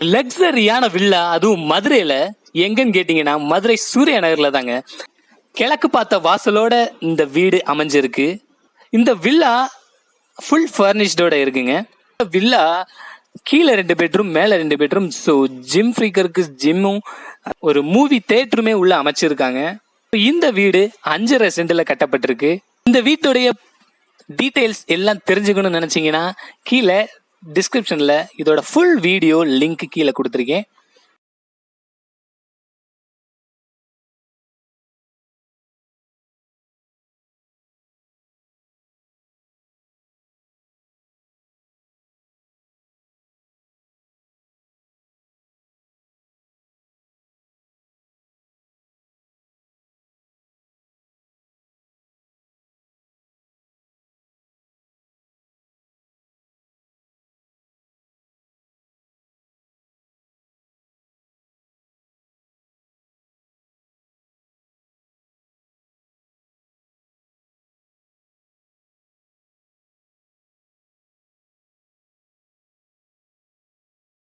லக்ஸரியான villa, அதுவும் மதுரையில. எங்கன்னு கேட்டீங்கன்னா மதுரை சூர்யா நகர்ல தாங்க. கிழக்கு பார்த்த வாசலோட இந்த வீடு அமைஞ்சிருக்கு. இந்த வில்லா ஃபுல் ஃபர்னிஷ்டோட இருக்குங்க. வில்லா கீழே 2 பெட்ரூம், மேல 2 பெட்ரூம். ஸோ ஜிம் ஃப்ரீக்கருக்கு ஜிம்மும், ஒரு மூவி தியேட்டருமே உள்ள அமைச்சிருக்காங்க. இந்த வீடு 5.5 சென்ட்ல கட்டப்பட்டிருக்கு. இந்த வீட்டுடைய டீடைல்ஸ் எல்லாம் தெரிஞ்சுக்கணும்னு நினைச்சீங்கன்னா கீழே டிஸ்கிரிப்ஷன்ல இதோட ஃபுல் வீடியோ லிங்க் கீழே கொடுத்துருக்கேன்.